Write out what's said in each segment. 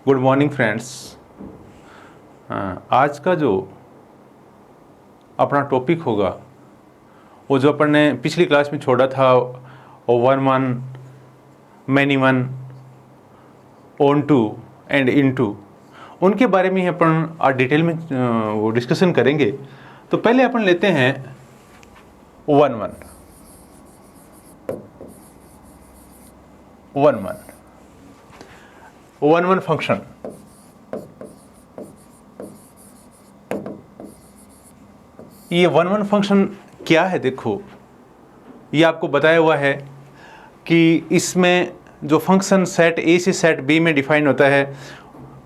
Good morning friends. आज का जो अपना टॉपिक होगा वो जो अपन ने पिछली क्लास में छोड़ा था, one one, many one, on to and into, उनके बारे में ही अपन आज डिटेल में वो डिस्कशन करेंगे। तो पहले अपन लेते हैं one one. One one function. ये वन वन फंक्शन क्या है? देखो, ये आपको बताया हुआ है कि इसमें जो फंक्शन सेट ए से सेट बी में डिफाइन होता है,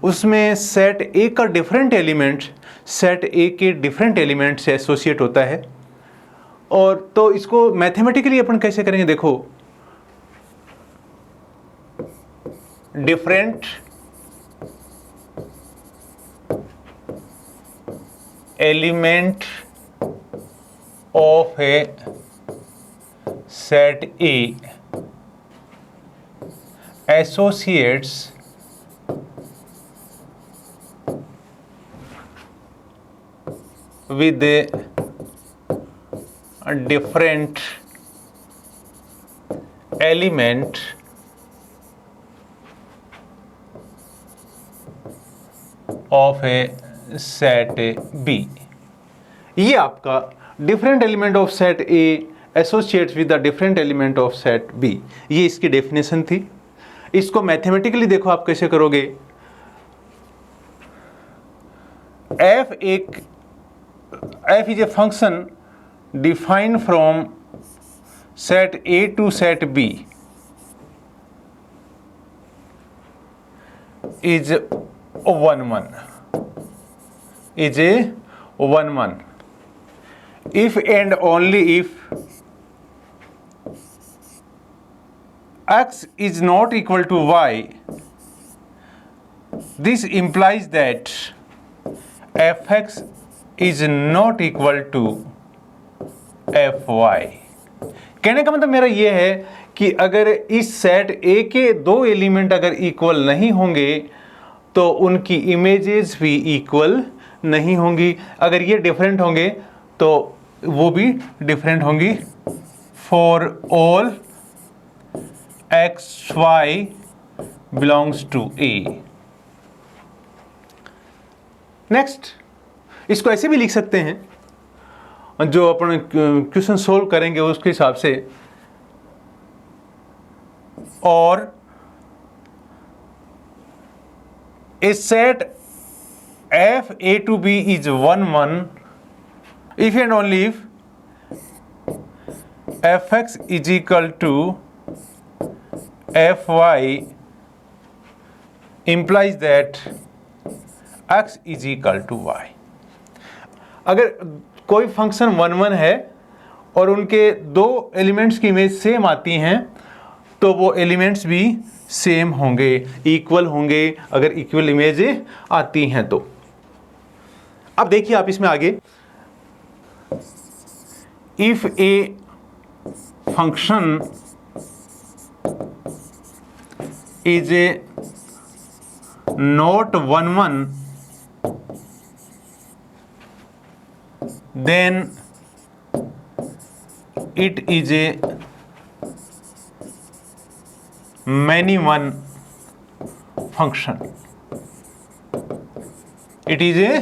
उसमें सेट ए का डिफरेंट एलिमेंट सेट ए के डिफरेंट एलिमेंट से एसोसिएट होता है। और तो इसको मैथमेटिकली अपन कैसे करेंगे? देखो, different element of a set A associates with a different element of a set B। ये आपका different element of set A associates with the different element of set B, ये इसकी डेफिनेशन थी। इसको मैथमेटिकली देखो आप कैसे करोगे। F is a function defined from set A to set B is one one if and only if x is not equal to y, this implies that fx is not equal to fy। कहने का मतलब मेरा ये है कि अगर इस set A के दो एलिमेंट अगर इक्वल नहीं होंगे तो उनकी इमेजेस भी इक्वल नहीं होंगी। अगर ये डिफरेंट होंगे तो वो भी डिफरेंट होंगी। For all X Y belongs to A. Next, इसको ऐसे भी लिख सकते हैं, जो अपन क्वेश्चन सोल्व करेंगे उसके हिसाब से। और a set f A to B is one one if and only if fx is equal to fy implies that x is equal to y। अगर कोई फंक्शन वन वन है और उनके दो एलिमेंट्स की इमेज सेम आती हैं तो वो एलिमेंट्स भी सेम होंगे, इक्वल होंगे, अगर इक्वल इमेज आती हैं तो। अब देखिए आप इसमें आगे, if a function is a not one one, then it is a many one function। it is a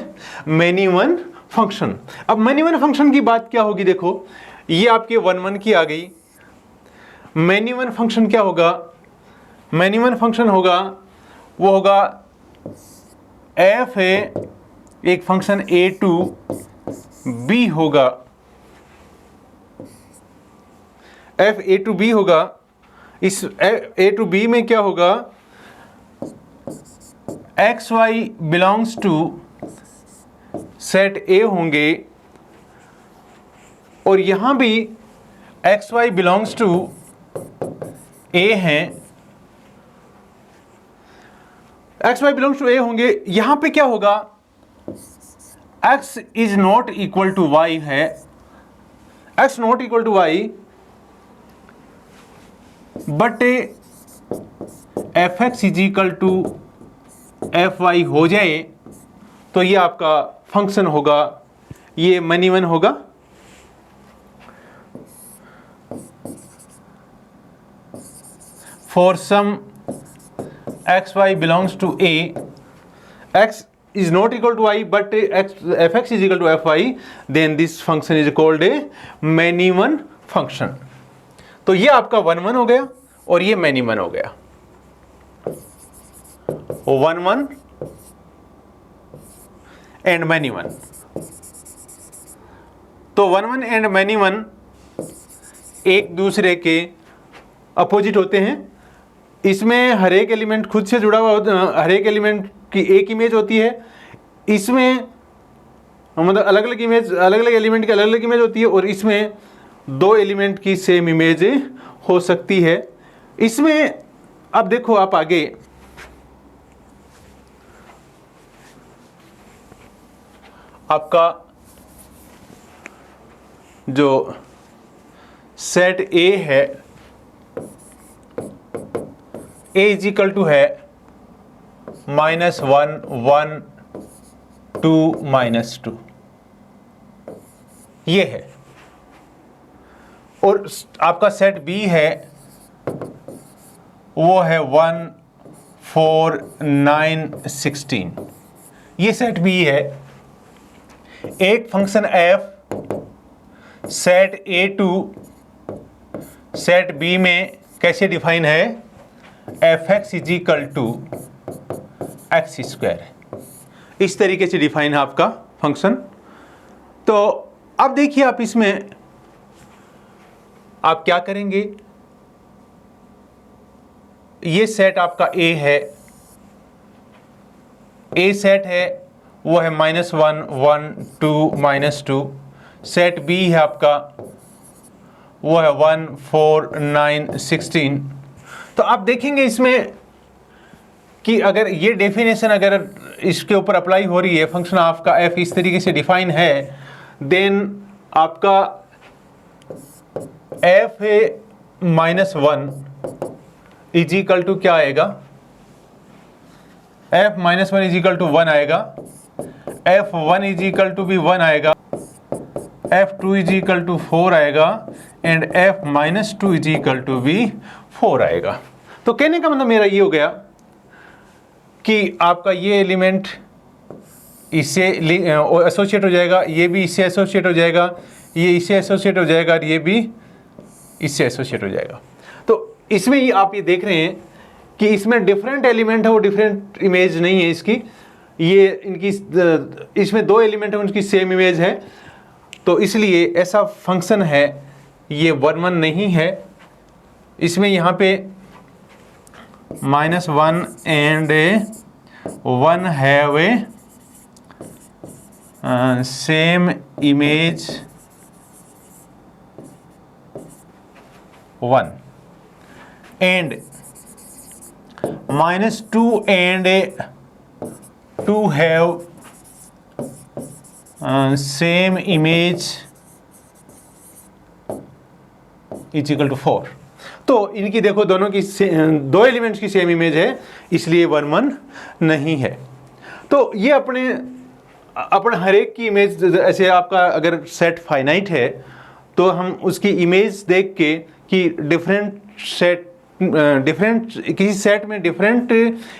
many one function. अब मैनी वन फंक्शन की बात क्या होगी? देखो, ये आपके वन वन की आ गई। मैनी वन फंक्शन क्या होगा? मैनी वन फंक्शन होगा, वो होगा एफ ए, एक फंक्शन ए टू बी होगा, एफ ए टू बी होगा। इस ए टू बी में क्या होगा? X Y belongs to set A होंगे, और यहां भी x Y belongs to A हैं। X Y belongs to A होंगे। यहां पे क्या होगा? X is not equal to y है। X not equal to y, but f x is equal to f y हो जाए तो ये आपका फंक्शन होगा, ये मनी वन होगा। For some X Y belongs to A, X is not equal to I but fx is equal to fy, then this function is called a many one function। तो ये आपका 1 1 हो गया और ये many one हो गया, 1 1 and many one। तो 1 1 and many one एक दूसरे के अपोजिट होते हैं। इसमें हर एक एलिमेंट खुद से जुड़ा हुआ होता है, हर एक एलिमेंट की एक इमेज होती है। इसमें मतलब अलग अलग इमेज, अलग अलग एलिमेंट की अलग अलग इमेज होती है, और इसमें दो एलिमेंट की सेम इमेज हो सकती है। इसमें अब देखो आप आगे, आपका जो सेट ए है, ए इज इक्वल टू है -1 1 2 -2, ये है। और आपका सेट बी है, वो है 1 4 9 16, ये सेट बी है। एक function F set A to set B में कैसे डिफाइन है, F x is equal to x square, इस तरीके से डिफाइन है आपका फंक्शन। तो अब देखिए आप इसमें आप क्या करेंगे, ये सेट आपका ए है, ए सेट है वो है -1 1 2 -2। सेट बी है आपका, वो है 1 4 9 16। तो आप देखेंगे इसमें कि अगर ये डेफिनेशन अगर इसके ऊपर अप्लाई हो रही है, फंक्शन आपका एफ इस तरीके से डिफाइन है, देन आपका एफ है -1 इज इक्वल टू क्या आएगा, एफ -1 इज इक्वल टू 1 आएगा, एफ 1 इज इक्वल टू भी 1 आएगा, एफ 2 इज इक्वल टू 4 आएगा, and F -2 is equal to भी 4 आएगा। तो कहने का मतलब मेरा ये हो गया कि आपका ये एलिमेंट इससे एसोसिएट हो जाएगा, ये भी इससे एसोसिएट हो जाएगा, ये इससे एसोसिएट हो जाएगा, और ये भी इससे एसोसिएट हो जाएगा। तो इसमें ये आप ये देख रहे हैं कि इसमें डिफरेंट एलिमेंट है, वो डिफरेंट इमेज नहीं है इसकी, ये इनकी इसमें दो एलिमेंट है उनकी सेम इमेज है। तो इसलिए ऐसा फंक्शन है, ये 1 1 नहीं है। इसमें यहाँ पे -1 and 1 have a same image 1, and -2 and 2 have same image is equal to 4। तो इनकी देखो दोनों की दो एलिमेंट्स की सेम इमेज है, इसलिए 1 1 नहीं है। तो ये अपने हर एक की इमेज, ऐसे आपका अगर सेट फाइनाइट है तो हम उसकी इमेज देख के कि किसी सेट में डिफरेंट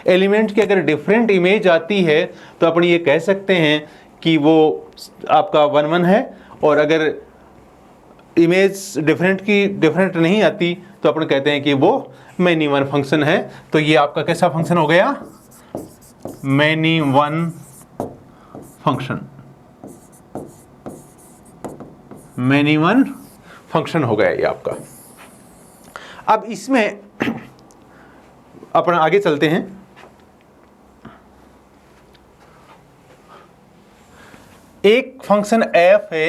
एलिमेंट की अगर डिफरेंट इमेज आती है तो अपन ये कह सकते हैं कि वो आपका 1 1 है। और अगर इमेज डिफरेंट की डिफरेंट नहीं आती तो अपन कहते हैं कि वो मैनी वन फंक्शन है। तो ये आपका कैसा फंक्शन हो गया, many one function, many one function हो गया ये आपका। अब इसमें अपन आगे चलते हैं। एक फंक्शन एफ है,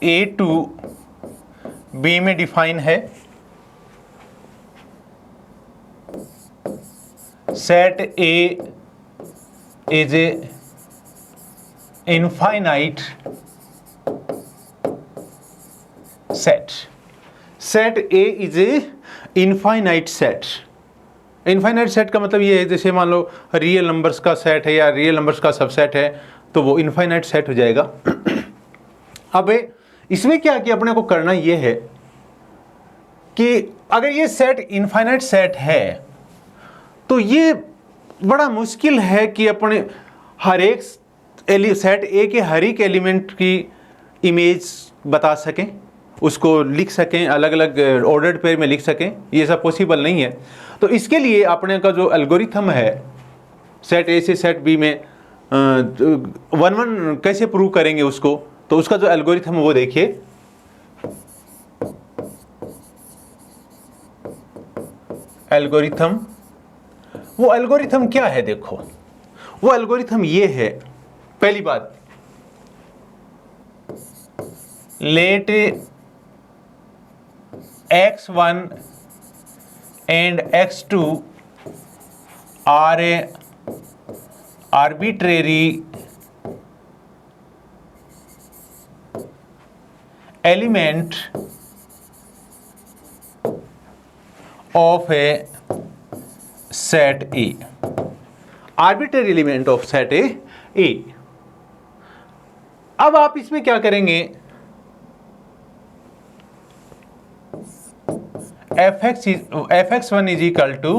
ए टू बी में डिफाइन है, set A is a infinite set, set A is a infinite set. Infinite set का मतलब ये है जैसे मान लो रियल नंबर्स का सेट है या रियल नंबर्स का सबसेट है तो वो इनफाइनाइट सेट हो जाएगा। अब इसमें क्या कि अपने को करना ये है कि अगर ये सेट इनफाइनाइट सेट है तो ये बड़ा मुश्किल है कि अपने हर एक सेट ए के हर एक एलिमेंट की इमेज बता सकें, उसको लिख सकें, अलग अलग ऑर्डर्ड पेयर में लिख सकें, ये सब पॉसिबल नहीं है। तो इसके लिए अपने का जो एल्गोरिथम है सेट ए से सेट बी में वन वन कैसे प्रूव करेंगे उसको, तो उसका जो एल्गोरिथम है वो देखिए। एल्गोरिथम, वो एल्गोरिथम क्या है देखो, वो एल्गोरिथम ये है, पहली बात late x1 and x2 are a arbitrary element of a set A, arbitrary element of set A। अब आप इसमें क्या करेंगे, fx1 is equal to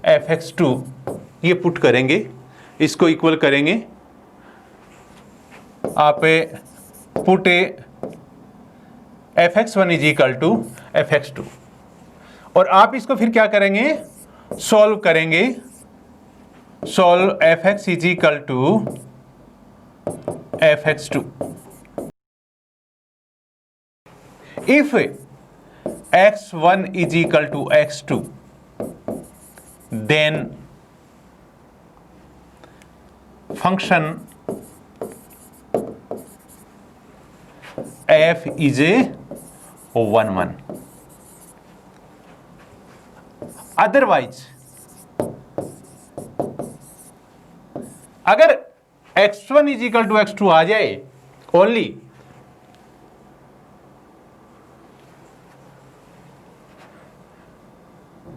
fx2 ये पुट करेंगे, इसको इक्वल करेंगे, आप put fx1 is equal to fx2 और आप इसको फिर क्या करेंगे, सॉल्व करेंगे, solve fx is equal to fx2। If x1 is equal to x2 then function f is a 1 1। otherwise अगर x1 is equal to x2 आ जाए ओनली,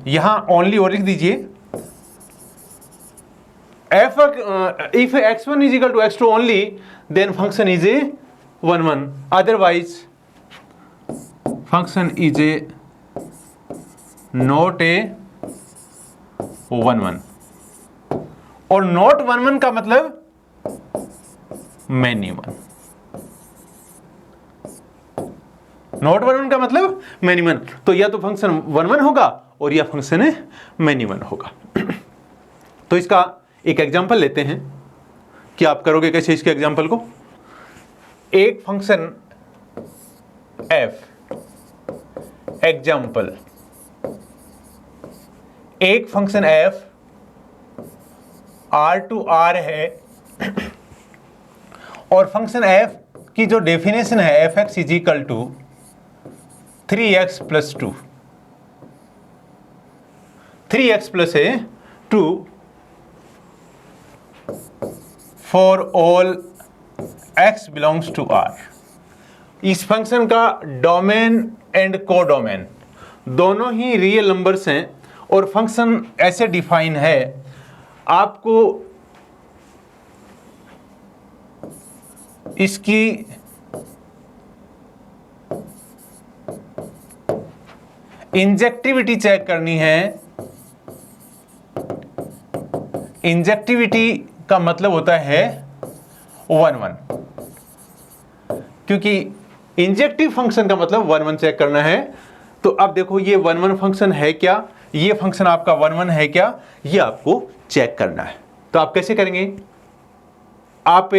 यहां ओनली और लिख दीजिए, if x1 is equal to x2 only then function is a 1 1, otherwise function is a not a 1 1 और not 1 1 का मतलब many 1, not 1 1 का मतलब मैनी 1, तो या तो फंक्शन 1 1 होगा और यह फंक्शन है मैनी 1 होगा। तो इसका एक एग्जांपल लेते हैं कि आप करोगे कैसे इसके एग्जांपल को। एक फंक्शन f एग्जांपल, एक function f r to r है और फंक्शन f की जो डेफिनेशन है fx is equal to 3x plus 2, 3x plus 2 for all x belongs to r। इस फंक्शन का डोमेन एंड कोडोमेन दोनों ही रियल नंबर्स हैं और फंक्शन ऐसे डिफाइन है, आपको इसकी इंजेक्टिविटी चेक करनी है। इंजेक्टिविटी का मतलब होता है 1 1, क्योंकि इंजेक्टिव फंक्शन का मतलब 1 1 चेक करना है। तो अब देखो ये 1 1 फंक्शन है क्या, ये फंक्शन आपका 1 1 है क्या, ये आपको चेक करना है। तो आप कैसे करेंगे, आप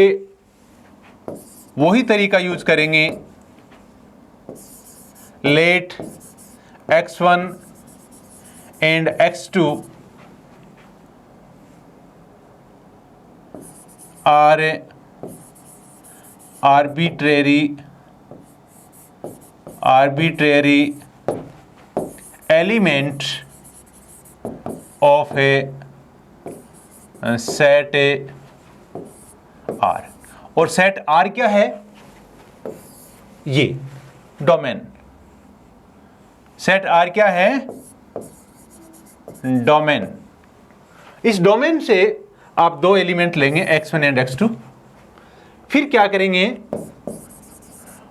वही तरीका यूज करेंगे, let x1 and x2 are arbitrary element of a set R। और सेट R क्या है, ये डोमेन। सेट R क्या है, डोमेन। इस डोमेन से आप दो एलिमेंट लेंगे x1 एंड x2, फिर क्या करेंगे,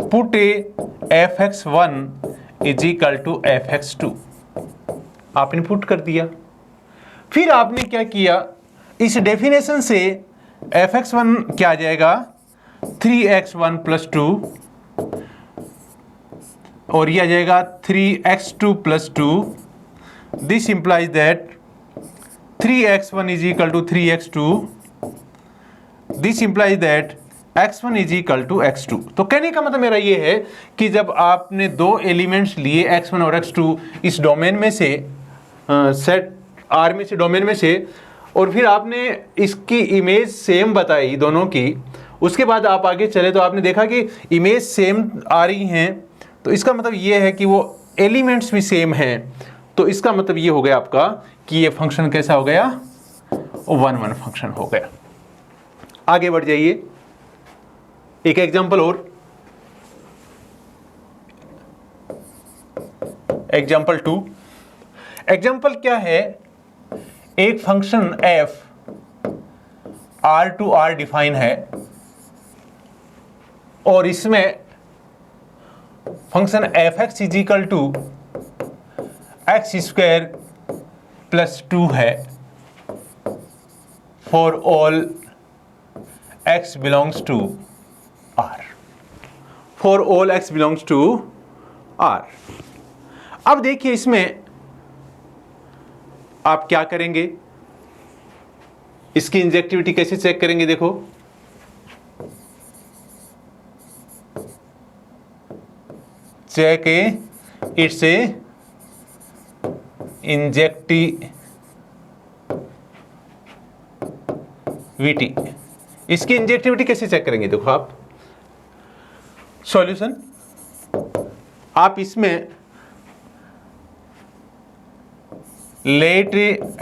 put fx1 is equal to fx2, आपने पुट कर दिया। फिर आपने क्या किया, इस डेफिनेशन से fx1 क्या आ जाएगा, 3x1 प्लस 2, और यह आ जाएगा 3x2 plus 2। This implies that 3x1 is equal to 3x2। This implies that x1 is equal to x2। तो कहने का मतलब मेरा ये है कि जब आपने दो एलिमेंट्स लिए x1 और x2 इस डोमेन में से, सेट R में से, डोमेन में से, और फिर आपने इसकी इमेज सेम बताई दोनों की, उसके बाद आप आगे चले तो आपने देखा कि इमेज सेम आ रही हैं, तो इसका मतलब ये है कि वो एलिमेंट्स भी सेम हैं। तो इसका मतलब ये हो गया आपका कि ये फंक्शन कैसा हो गया, 1-1 फंक्शन हो गया। आगे बढ़ जाइए, एक एग्जांपल और, एग्जांपल 2। एग्जांपल क्या है, एक function f R to R define है और इसमें function fx is equal to x square plus 2 है for all x belongs to R, for all x belongs to R। अब देखिए इसमें आप क्या करेंगे, इसकी इंजेक्टिविटी कैसे चेक करेंगे, देखो चेक इट्स इंजेक्टिविटी। इसकी इंजेक्टिविटी कैसे चेक करेंगे, देखो आप सॉल्यूशन, आप इसमें let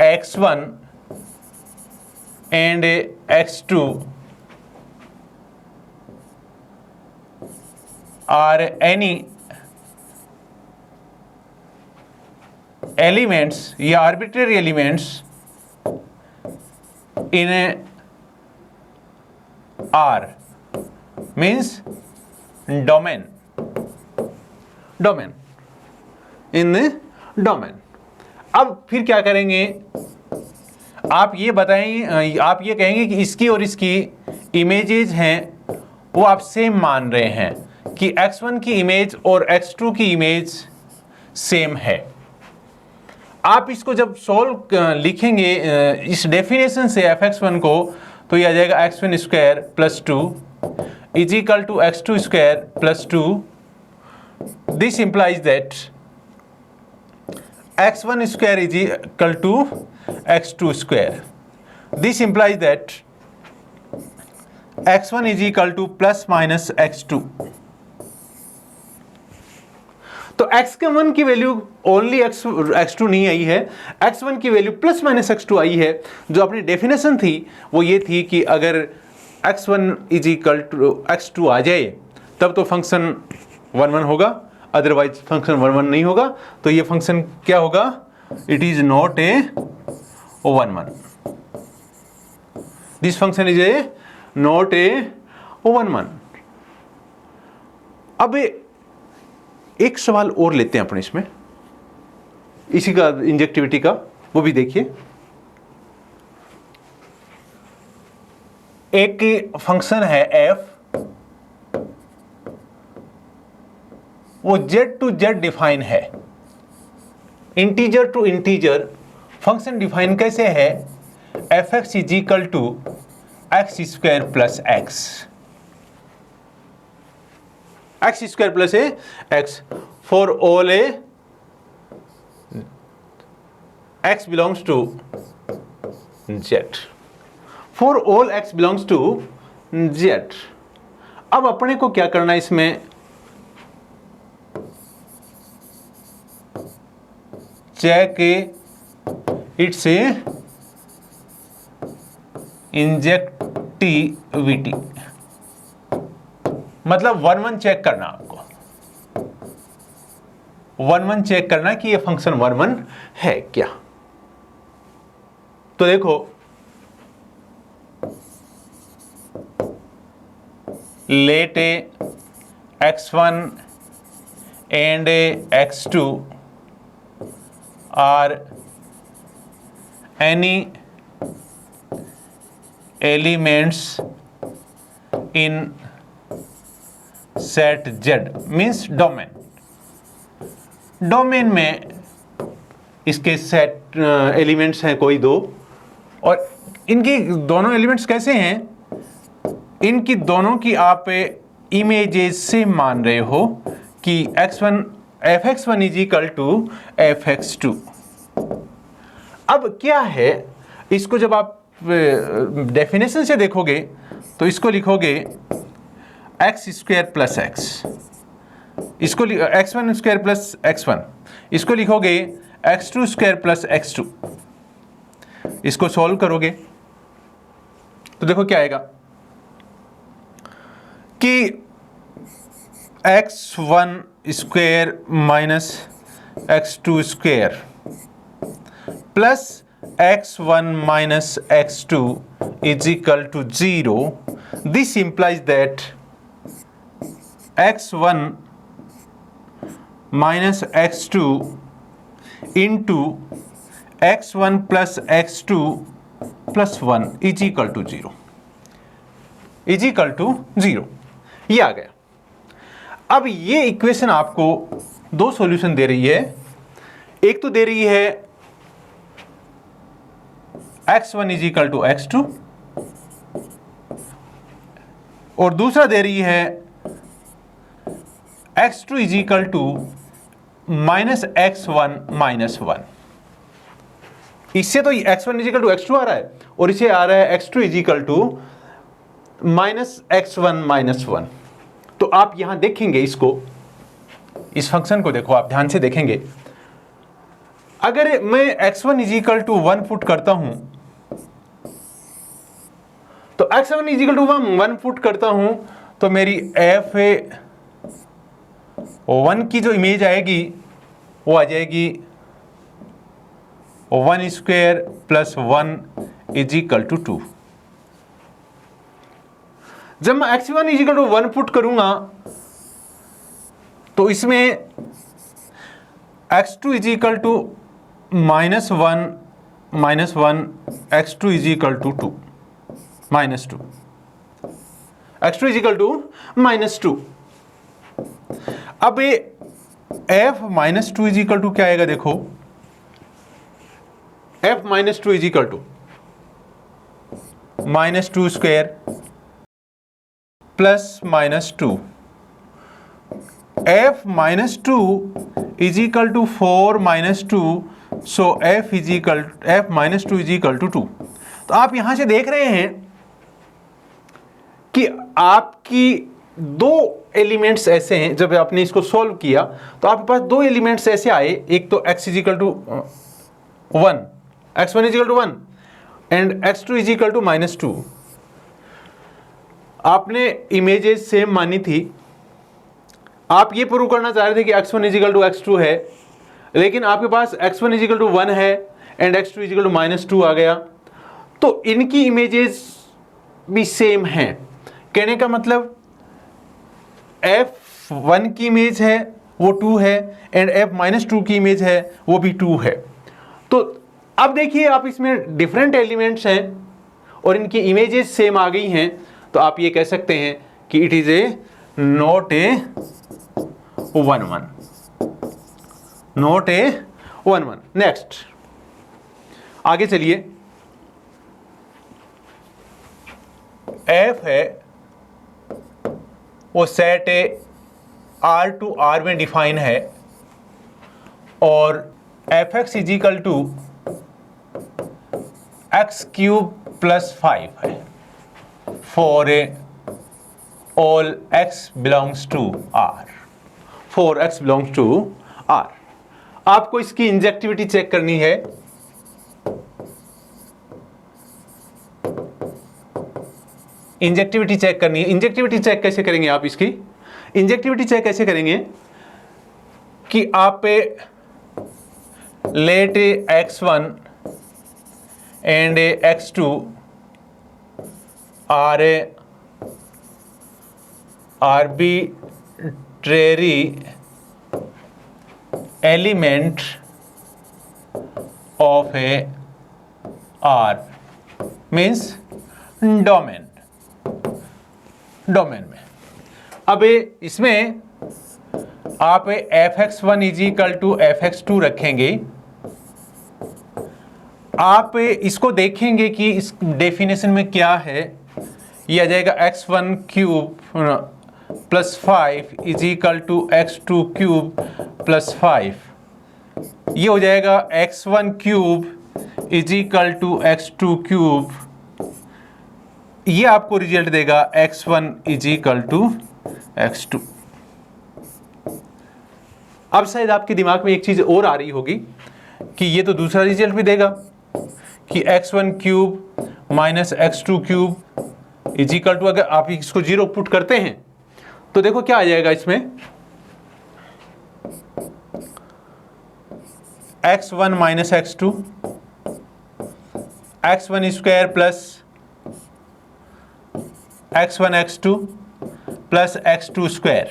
x1 and x2 are any elements या arbitrary elements in R, means domain, in domain। अब फिर क्या करेंगे, आप ये बताएं, आप ये कहेंगे कि इसकी और इसकी इमेजेस हैं वो आप सेम मान रहे हैं कि x1 की इमेज और x2 की इमेज सेम है। आप इसको जब सॉल्व लिखेंगे इस डेफिनेशन से fx1 को, तो ये आ जाएगा x1 square plus 2 is equal to x2 square plus 2। This implies that x1 square is equal to x2 square. This implies that x1 is equal to plus minus x2. तो x1 की value only x2 नहीं आई है, x1 की value plus minus x2 आई है। जो अपनी definition थी वो ये थी कि अगर x1 is equal to x2 आ जाए तब तो फंक्शन 1-1 होगा, अदरवाइज फंक्शन 1-1 नहीं होगा। तो ये फंक्शन क्या होगा, it is not a 1-1, this function is a not a 1-1। अब एक सवाल और लेते हैं अपन इसमें, इसी का इंजेक्टिविटी का, वो भी देखिए। एक फंक्शन है f, वो z टू z डिफाइन है, integer to integer function define कैसे है, fx is equal to x square plus x square plus x for all x belongs to z, for all x belongs to z। अब अपने को क्या करना है इसमें, चेक इट्स इंजेक्टिविटी, मतलब 1-1 चेक करना, आपको 1-1 चेक करना कि ये फंक्शन 1-1 है क्या। तो देखो let x1 and x2 are any elements in set Z means domain. Domain में इसके सेट एलिमेंट्स हैं कोई दो, और इनकी दोनों एलिमेंट्स कैसे हैं, इनकी दोनों की आप इमेजेस से मान रहे हो कि x1 fx1 is equal to fx2। अब क्या है, इसको जब आप डेफिनेशन से देखोगे तो इसको लिखोगे एक्स स्क्वायर प्लस एक्स, इसको x1 स्क्वायर प्लस x1, इसको लिखोगे x2 स्क्वायर प्लस x2। इसको सॉल्व करोगे तो देखो क्या आएगा कि x1 square minus x2 square plus x1 minus x2 is equal to 0। This implies that x1 minus x2 into x1 plus x2 plus 1 is equal to 0, is equal to 0। ये आ गया। अब ये इक्वेशन आपको दो सॉल्यूशन दे रही है, एक तो दे रही है x1 is equal to x2 और दूसरा दे रही है x2 is equal to minus x1 minus 1। इससे तो x1 is equal to x2 आ रहा है और इसे आ रहा है x2 is equal to minus x1 minus 1। तो आप यहां देखेंगे इसको, इस फंक्शन को देखो, आप ध्यान से देखेंगे। अगर मैं x1 is equal to 1 put करता हूं तो x1 is equal to 1 put करता हूं तो मेरी f1 की जो इमेज आएगी वो आ जाएगी 1 square plus 1 is equal to 2। जब मैं x1 is equal to 1 put करूंगा तो इसमें x2 is equal to minus 1 x2 is equal to 2 minus 2, x2 is equal to minus 2। अब ये f minus 2 is equal to क्या आएगा, देखो f minus 2 is equal to minus 2 square plus minus 2, f minus 2 is equal to 4 minus 2, so f minus 2 is equal to 2। तो आप यहां से देख रहे हैं कि आपकी दो एलिमेंट्स ऐसे हैं, जब आपने इसको सॉल्व किया तो आपके पास दो एलिमेंट्स ऐसे आए, एक तो x is equal to 1, x1 is equal to 1 and x2 is equal to minus 2। आपने इमेजेस सेम मानी थी, आप ये प्रूव करना चाह रहे थे कि x1 is equal to x2 है, लेकिन आपके पास x1 इज इक्वल टू 1 है and x2 is equal to minus 2 आ गया, तो इनकी इमेजेस भी सेम हैं। कहने का मतलब f1 की इमेज है वो 2 है एंड f माइनस 2 की इमेज है वो भी 2 है। तो अब देखिए आप इसमें डिफरेंट एलिमेंट्स हैं और इनकी इमेजेस सेम आ गई हैं, तो आप ये कह सकते हैं कि it is a not a 1-1, not a 1-1। Next आगे चलिए, f है वो सेट R टू R में डिफाइन है और fx is equal to x cube plus 5 है for all x belongs to R, for x belongs to R। आपको इसकी इंजेक्टिविटी चेक करनी है। इंजेक्टिविटी चेक करनी है। इंजेक्टिविटी चेक कैसे करेंगे आप इसकी? इंजेक्टिविटी चेक कैसे करेंगे कि आप late x1 and x2 are arbitrary element of a R means domain में। अब इसमें आप fx1 इजिकल टू fx2 रखेंगे। आप इसको देखेंगे कि इस डेफिनेशन में क्या है। ये आ जाएगा x1 cube plus 5 is equal to x2 cube plus 5। ये हो जाएगा x1 cube is equal to x2 cube. ये आपको रिजल्ट देगा x1 इजिकल टू x2। अब शायद आपके दिमाग में एक चीज और आ रही होगी कि ये तो दूसरा रिजल्ट भी देगा कि x1 cube minus x2 cube is equal to, अगर आप इसको जीरो पुट करते हैं तो देखो क्या आ जाएगा इसमें, x1 minus x2 x1 square plus x1 x2 plus x2 square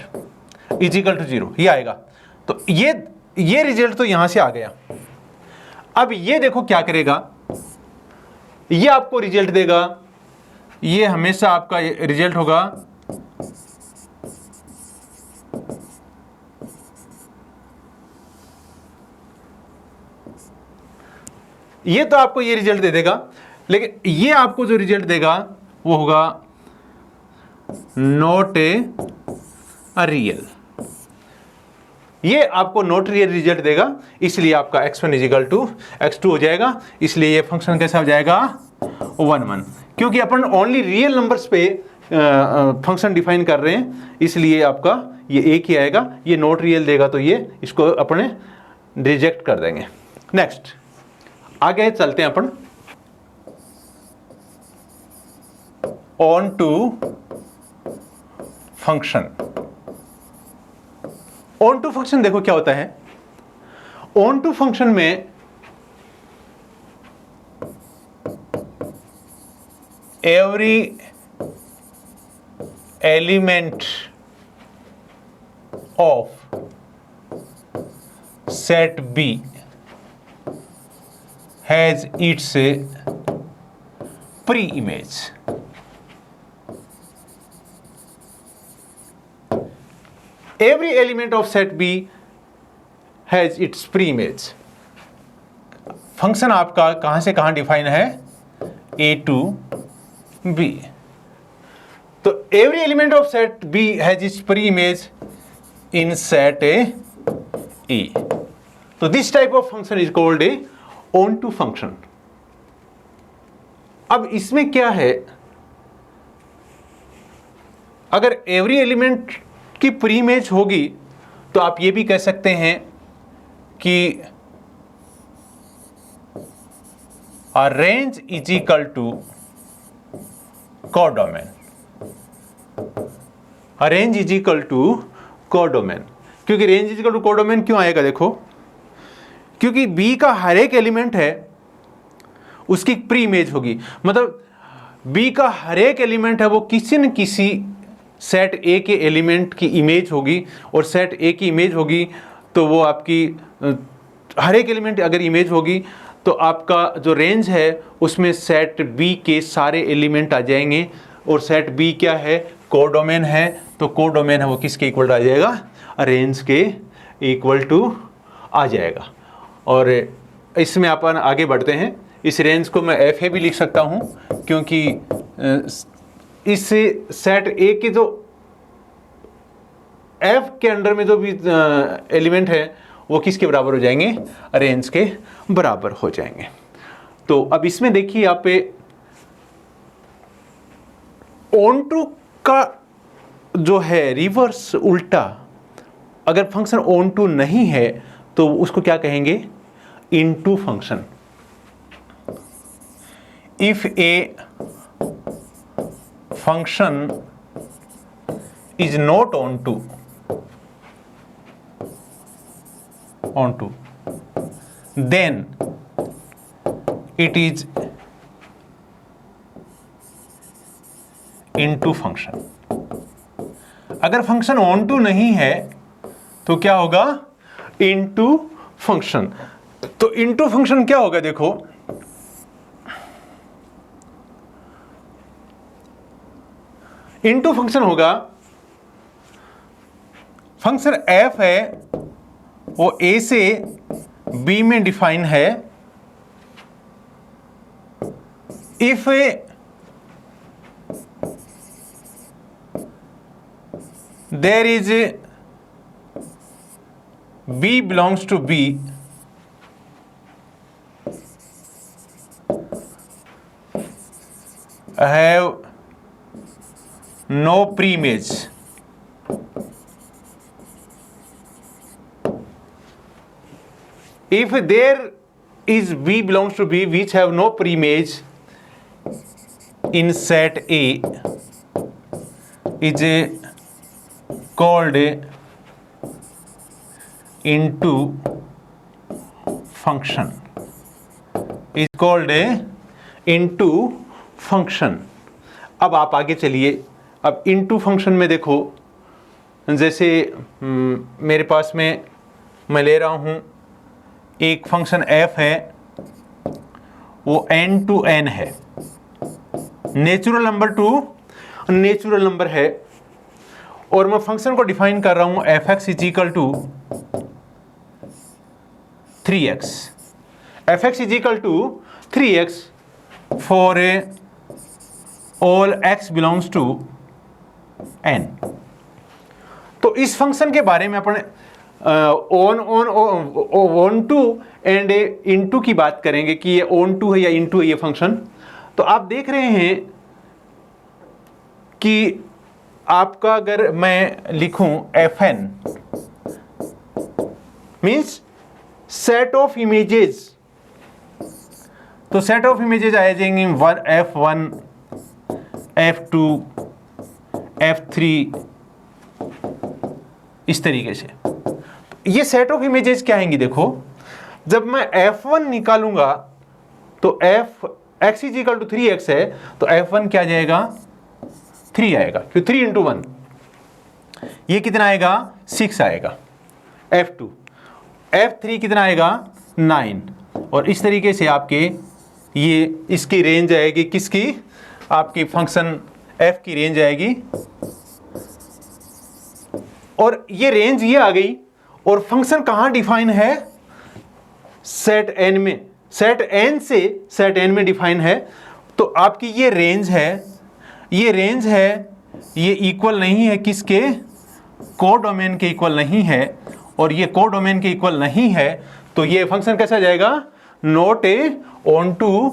is equal to 0, ये आएगा। तो ये रिजल्ट तो यहां से आ गया। अब ये देखो क्या करेगा, ये आपको रिजल्ट देगा, ये हमेशा आपका रिजल्ट होगा ये तो आपको ये रिजल्ट दे देगा, लेकिन ये आपको जो रिजल्ट देगा वो होगा नॉट ए रियल। ये आपको नॉट रियल रिजल्ट देगा, इसलिए आपका x1 इजिकल टू x2 हो जाएगा। इसलिए ये फंक्शन कैसा हो जाएगा 1 1, क्योंकि अपन ओनली रियल नंबर्स पे फंक्शन डिफाइन कर रहे हैं, इसलिए आपका ये एक ही आएगा। ये नॉट रियल देगा तो ये इसको अपने रिजेक्ट कर देंगे। नेक्स्ट आगे चलते हैं अपन on to function. On to function देखो क्या होता है। ऑन टू फंक्शन में every element of set B has its pre-image। Every element of set B has its pre-image। Function आपका कहां से कहां डिफाइन है, A to B। तो every element of set B has its pre-image in set A। तो this type of function is called a on to function. अब इसमें क्या है, अगर एवरी एलिमेंट की प्री इमेज होगी तो आप ये भी कह सकते हैं कि a range is equal to codomain। a range is equal to codomain, क्योंकि range is equal to codomain क्यों आएगा, देखो क्योंकि बी का हर एक एलिमेंट है उसकी प्री इमेज होगी। मतलब बी का हर एक एलिमेंट है वो किसी न किसी सेट ए के एलिमेंट की इमेज होगी, और सेट ए की इमेज होगी तो वो आपकी हर एक एलिमेंट अगर इमेज होगी तो आपका जो रेंज है उसमें सेट बी के सारे एलिमेंट आ जाएंगे। और सेट बी क्या है, कोडोमेन है, तो कोडोमेन है वो किसके इक्वल आ जाएगा, रेंज के इक्वल टू आ जाएगा। और इसमें अपन आगे बढ़ते हैं। इस रेंज को मैं एफ ए भी लिख सकता हूं, क्योंकि इस सेट ए के जो एफ के अंडर में जो भी एलिमेंट है वो किसके बराबर हो जाएंगे, रेंज के बराबर हो जाएंगे। तो अब इसमें देखिए आप पे ऑन टू का जो है रिवर्स उल्टा, अगर फंक्शन ऑन टू नहीं है तो उसको क्या कहेंगे, into function. If a function is not onto then it is into function. अगर फंक्शन ऑन टू नहीं है तो क्या होगा, इनटू फंक्शन। तो इनटू फंक्शन क्या होगा, देखो इनटू फंक्शन होगा, फंक्शन एफ है वो ए से बी में डिफाइन है। If there is B belongs to B, have no preimage. If there is B belongs to B which have no preimage in set A is called into function, is called into function। अब आप आगे चलिए, अब into function में देखो, जैसे मेरे पास में मैं ले रहा हूँ एक फंक्शन f है, वो n टू n है, natural number two natural number है, और मैं फंक्शन को डिफाइन कर रहा हूं f(x) is equal to 3x, f(x) is equal to 3x for all x belongs to n। तो इस फंक्शन के बारे में अपन ऑन टू एंड इनटू की बात करेंगे कि ये ऑन टू है या इनटू है ये फंक्शन। तो आप देख रहे हैं कि आपका अगर मैं लिखूं fn means set of images, तो सेट ऑफ इमेजेस आ जाएंगे f1 f2 f3 इस तरीके से। ये सेट ऑफ इमेजेस क्या आएंगी, देखो जब मैं f1 निकालूंगा तो f(x) is equal to 3x है, तो f1 क्या जाएगा, 3 आएगा, क्यों 3 इंटू 1, ये कितना आएगा 6 आएगा, f2 f3 कितना आएगा 9, और इस तरीके से आपके ये इसकी रेंज आएगी, किसकी, आपकी फंक्शन f की रेंज आएगी, और ये रेंज ये आ गई। और फंक्शन कहां डिफाइन है, सेट n में, सेट n से सेट n में डिफाइन है। तो आपकी ये रेंज है, ये रेंज है, ये इक्वल नहीं है किसके, कोडोमेन के इक्वल नहीं है, और ये कोडोमेन के इक्वल नहीं है, तो ये फंक्शन कैसा जाएगा, not a on to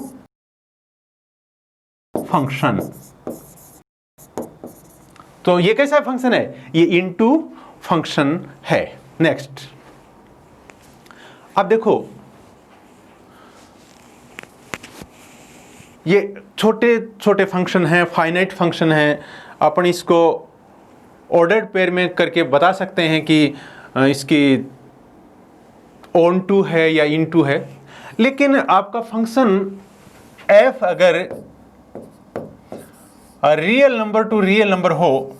function. तो ये कैसा फंक्शन है, ये इनटू फंक्शन है। नेक्स्ट, अब देखो ये छोटे छोटे फंक्शन हैं, फाइनाइट फंक्शन हैं, अपन इसको ऑर्डर्ड पेयर में करके बता सकते हैं कि इसकी ऑन टू है या इन टू है। लेकिन आपका फंक्शन f अगर real number two real number हो,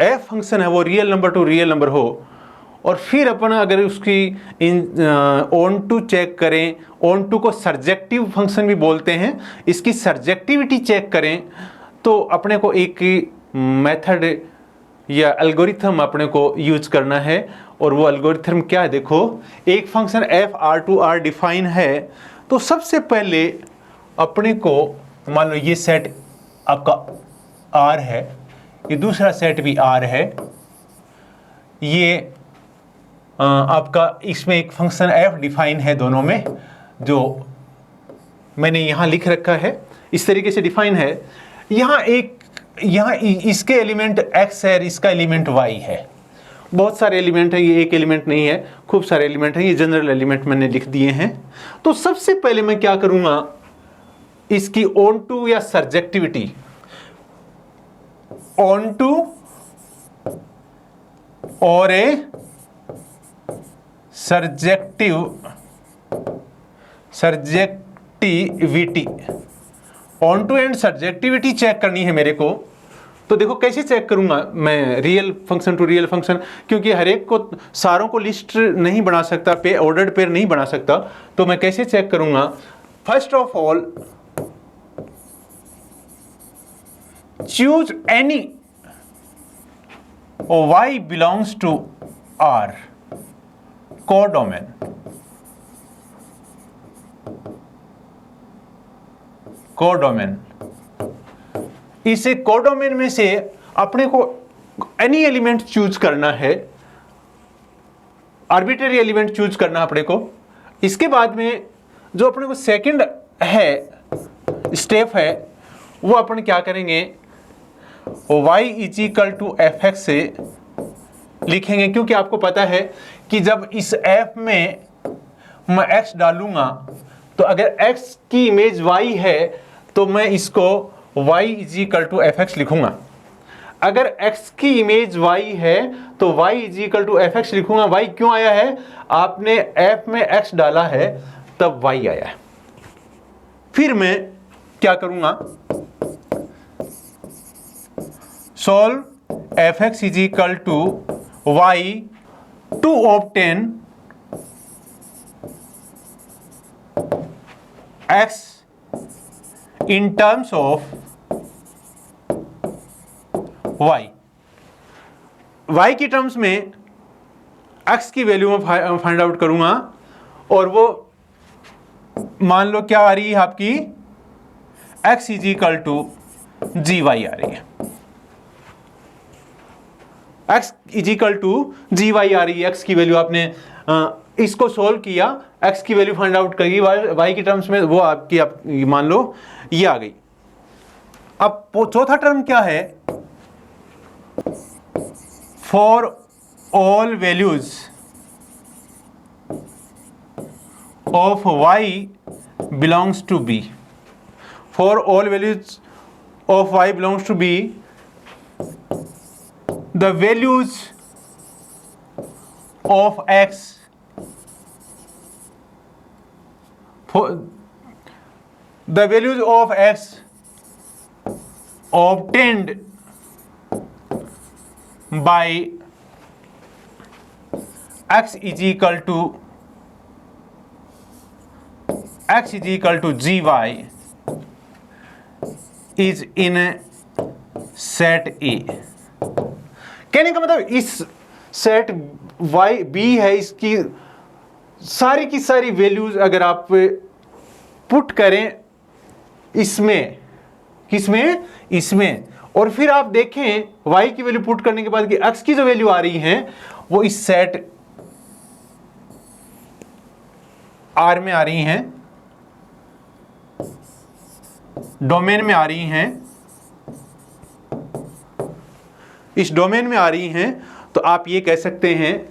f फंक्शन है वो real number two real number हो, और फिर अपन अगर उसकी ऑन टू चेक करें, ऑन टू को सर्जेक्टिव फंक्शन भी बोलते हैं, इसकी सर्जेक्टिविटी चेक करें, तो अपने को एक मेथड या एल्गोरिथम अपने को यूज करना है। और वो एल्गोरिथम क्या है, देखो एक फंक्शन f R2R डिफाइन है, तो सबसे पहले अपने को मान लो ये सेट आपका R है, ये दूसरा सेट भी R है, ये आपका इसमें एक फंक्शन f डिफाइन है, दोनों में जो मैंने यहाँ लिख रखा है इस तरीके से डिफाइन है। यहाँ इसके एलिमेंट x है, इसका एलिमेंट y है, बहुत सारे एलिमेंट हैं, ये एक एलिमेंट नहीं है, खूब सारे एलिमेंट हैं, ये जनरल एलिमेंट मैंने लिख दिए हैं। तो सबसे पहले मैं क्या करूँगा, इसकी ऑन टू या सर्जेक्टिविटी, ऑन टू और a surjectivity on to and subjectivity check करनी है मेरे को, तो देखो कैसे चेक करूंगा मैं real function to real function, क्योंकि हर एक को सारों को लिस्ट नहीं बना सकता, पे ऑर्डर्ड पेयर नहीं बना सकता, तो मैं कैसे चेक करूंगा? First of all choose any y belongs to R codomain, codomain. इसे कोडोमेन में से अपने को एनी एलिमेंट चूज करना है, आर्बिट्रेरी एलिमेंट चूज करना अपने को। इसके बाद में जो अपने को सेकंड है स्टेप है, वो अपन क्या करेंगे, y is equal to f x से लिखेंगे, क्योंकि आपको पता है कि जब इस f में मैं x डालूंगा तो अगर x की इमेज y है तो मैं इसको y is equal to f x लिखूंगा। अगर x की इमेज y है तो y is equal to f x लिखूंगा। y क्यों आया है? आपने f में x डाला है तब y आया है। फिर मैं क्या करूंगा, solve f x is equal to y to obtain x in terms of y की टर्म्स में x की वैल्यू में फाइंड आउट करूंगा, और वो मान लो क्या आ रही है आपकी, x is equal to gy आ रही है, x is equal to gy आ रही है। x की वैल्यू आपने इसको सोल्व किया, x की वैल्यू फाइंड आउट करी y की टर्म्स में, वो आपकी आप मान लो ये आ गई। अब चौथा टर्म क्या है, for all values of y belongs to b, for all values of y belongs to b the values of x the values of x obtained by x is equal to gy is in set A। कहने का मतलब इस set y b है, इसकी सारी की सारी values अगर आप पुट करें इसमें, किसमें, इसमें, और फिर आप देखें y की वैल्यू पुट करने के बाद कि x की जो वैल्यू आ रही है वो इस सेट R में आ रही हैं, डोमेन में आ रही हैं, इस डोमेन में आ रही हैं, तो आप ये कह सकते हैं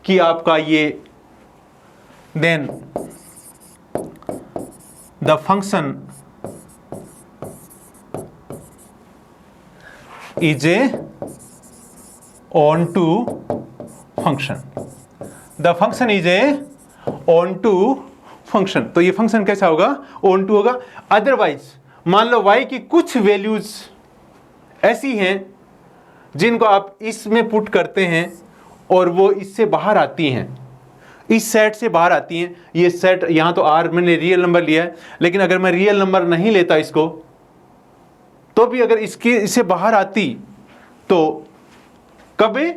कि आपका ये then the function is a on to function, the function is a on to function. तो ये फंक्शन कैसा होगा, ऑन टू होगा। अदरवाइज मान लो y की कुछ वैल्यूज ऐसी हैं जिनको आप इसमें पुट करते हैं और वो इससे बाहर आती हैं, इस सेट से बाहर आती हैं। ये सेट यहाँ तो R मैंने रियल नंबर लिया है, लेकिन अगर मैं रियल नंबर नहीं लेता इसको, तो भी अगर इससे बाहर आती तो कभी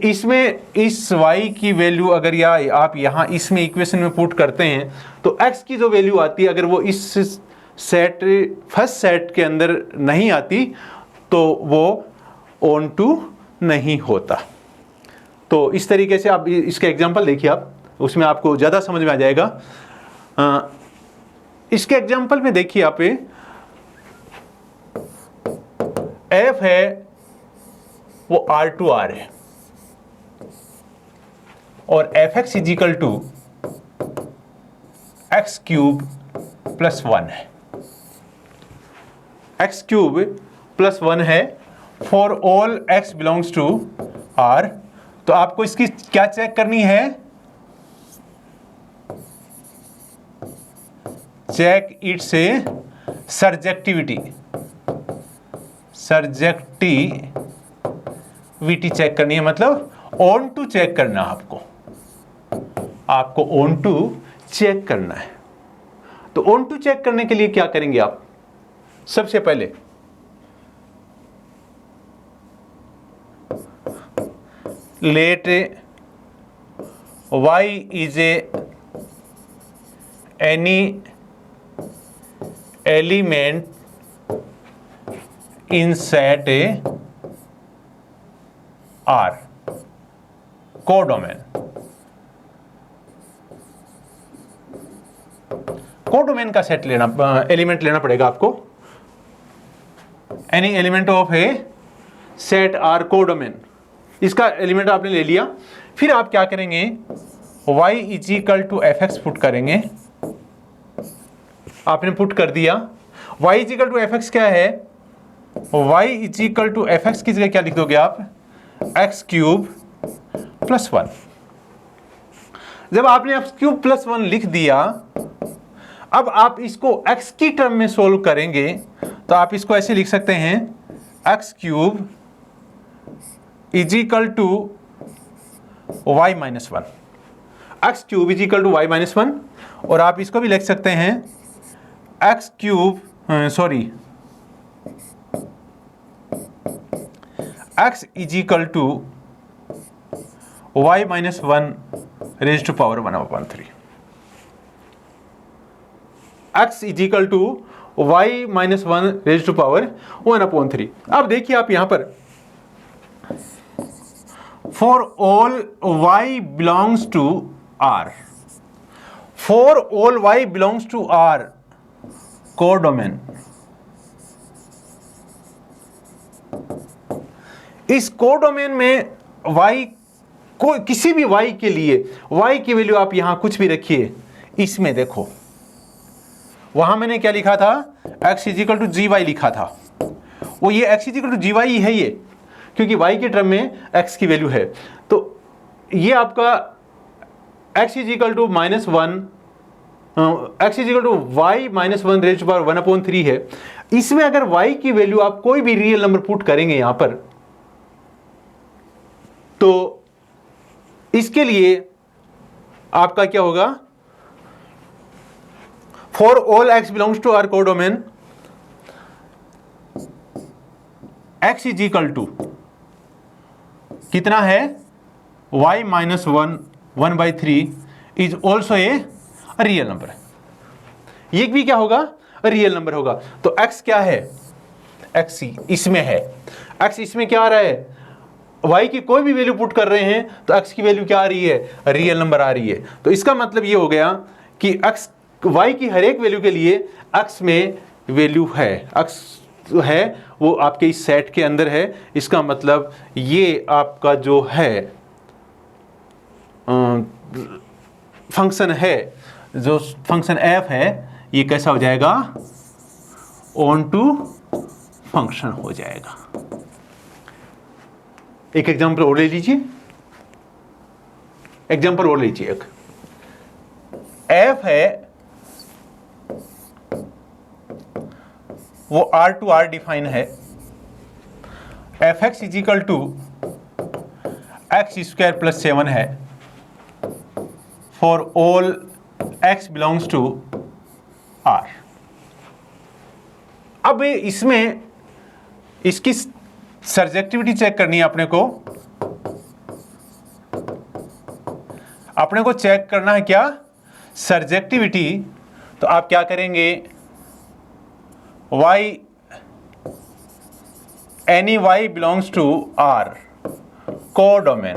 इसमें इस y की वैल्यू अगर या आप यहाँ इसमें इक्वेशन में पुट करते हैं तो x की जो वैल्यू आती है अगर वो इस सेट फर्स्ट सेट के अंदर नहीं आती तो वो ऑन टू नहीं होता। तो इस तरीके से आप इसके एग्जांपल देखिए, आप उसमें आपको ज़्यादा समझ में आ जाएगा। इसके एग्जांपल में देखिए आप f है वो R2R है और f x is equal to x cube plus 1 है, एक्स क्यूब प्लस 1 है for all x belongs to R। तो आपको इसकी क्या चेक करनी है, चेक इट्स सर्जेक्टिविटी चेक करनी है, मतलब ऑन टू चेक करना आपको ऑन टू चेक करना है। तो ऑन टू चेक करने के लिए क्या करेंगे आप? सबसे पहले let y is any element in set R codomain. Codomain का सेट लेना, एलिमेंट लेना पड़ेगा आपको। Any element of a set R codomain, इसका एलिमेंट आपने ले लिया। फिर आप क्या करेंगे? y is equal to f x put करेंगे। आपने पुट कर दिया। y is equal to f x क्या है? y is equal to f x की जगह क्या लिख दोगे आप? X cube plus 1। जब आपने एक्स क्यूब प्लस 1 लिख दिया, अब आप इसको x की टर्म में सोल्व करेंगे तो आप इसको ऐसे लिख सकते हैं, x cube is equal to y minus 1। X cube is equal to y minus 1। और आप इसको भी लिख सकते हैं x cube x is equal to y minus 1 raise to power 1/3। X is equal to y minus 1 raise to power 1/3। अब देखिए आप यहां पर, for all y belongs to R, for all y belongs to R codomain. इस codomain में y को, किसी भी y के लिए y की वैल्यू आप यहां कुछ भी रखिए। इसमें देखो, वहां मैंने क्या लिखा था? x is equal to g y लिखा था। वो ये x is equal to g y है ये, क्योंकि y के टर्म में x की वैल्यू है। तो ये आपका x is equal to minus 1, x is equal to y minus 1 raise to power 1/3 है। इसमें अगर y की वैल्यू आप कोई भी रियल नंबर पुट करेंगे यहां पर, तो इसके लिए आपका क्या होगा? For all x belongs to R codomain, x is equal to कितना है? y minus 1/3 is also a real number. ये भी क्या होगा? रियल नंबर होगा। तो x क्या है? x इसमें है। x इसमें क्या आ रहा है? y की कोई भी वैल्यू पुट कर रहे हैं तो x की वैल्यू क्या आ रही है? रियल नंबर आ रही है। तो इसका मतलब ये हो गया कि x y की हर एक वैल्यू के लिए x में वैल्यू है, x है वो आपके इस सेट के अंदर है। इसका मतलब ये आपका जो है फंक्शन है, जो फंक्शन f है, ये कैसा हो जाएगा? ऑन टू फंक्शन हो जाएगा। एक एग्जांपल और ले लीजिए, एग्जांपल और लीजिए। एक f है, वो R टू R डिफाइन है। F x is equal to x square plus 7 है for all x belongs to R। अब इसमें इसकी सर्जेक्टिविटी चेक करनी है अपने को चेक करना है क्या? सर्जेक्टिविटी। तो आप क्या करेंगे? y any y belongs to R codomain.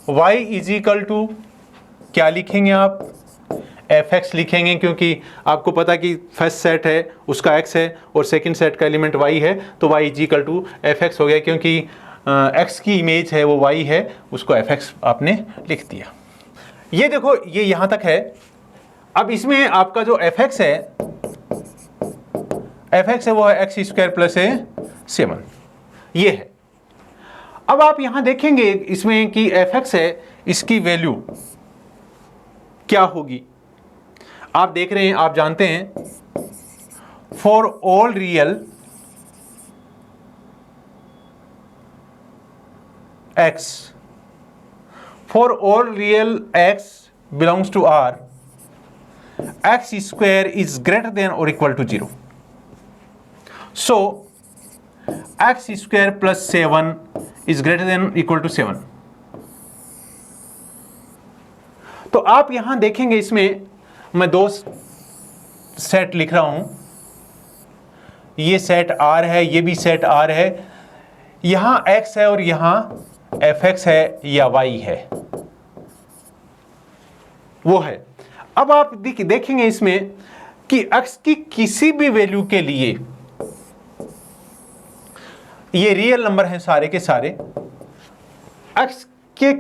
y is equal to क्या लिखेंगे आप? एफ एक्स लिखेंगे, क्योंकि आपको पता कि फर्स्ट सेट है उसका x है और सेकंड सेट का एलिमेंट y है। तो y is equal to f x हो गया, क्योंकि x की इमेज है वो y है, उसको एफ एक्स आपने लिख दिया। ये देखो, ये यहां तक है। अब इसमें आपका जो एफ एक्स है वो है एक्स स्क्वायर प्लस 7, ये है। अब आप यहां देखेंगे इसमें कि एफ एक्स है, इसकी वैल्यू क्या होगी? आप देख रहे हैं, आप जानते हैं, for all real x, for all real x belongs to R, x square is greater than or equal to 0. So x square plus 7 is greater than or equal to 7. तो आप यहां देखेंगे, इसमें मैं दो सेट लिख रहा हूं, ये सेट R है, ये भी सेट R है, यहां x है और यहां fx है या y है, वो है। अब आप देखेंगे इसमें कि x की किसी भी वैल्यू के लिए, ये रियल नंबर हैं सारे के सारे, x के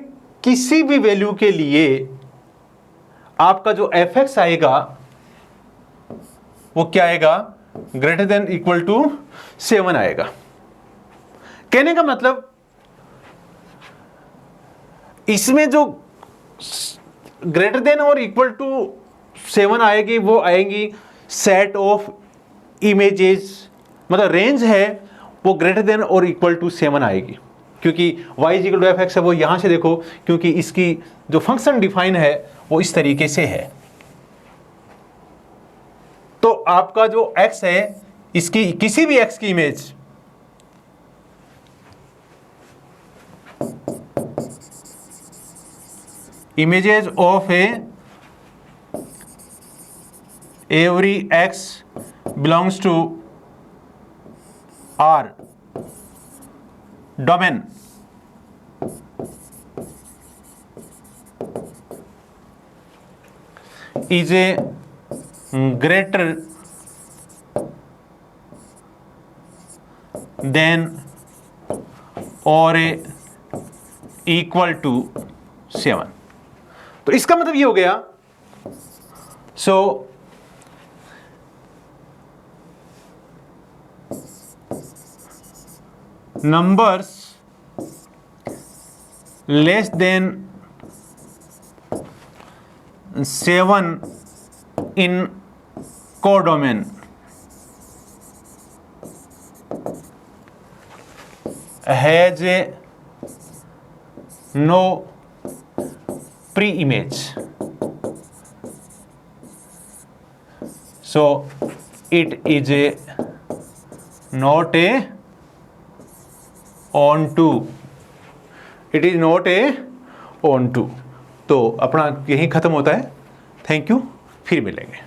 किसी भी वैल्यू के लिए आपका जो fx आएगा वो क्या आएगा? ग्रेटर देन इक्वल टू 7 आएगा। कहने का मतलब इसमें जो ग्रेटर देन और इक्वल टू 7 आएगी, वो आएंगी सेट ऑफ इमेजेस, मतलब रेंज है वो ग्रेटर देन और इक्वल टू 7 आएगी, क्योंकि y इक्वल टू fx है, वो यहां से देखो, क्योंकि इसकी जो फंक्शन डिफाइन है वो इस तरीके से है। तो आपका जो x है, इसकी किसी भी x की image images of every x belongs to R domain is a greater than or equal to 7। तो इसका मतलब ये हो गया, सो numbers less than 7 in codomain has no pre-image, so it is not a onto, it is not a onto। तो अपना यहीं ख़त्म होता है। थैंक यू, फिर मिलेंगे।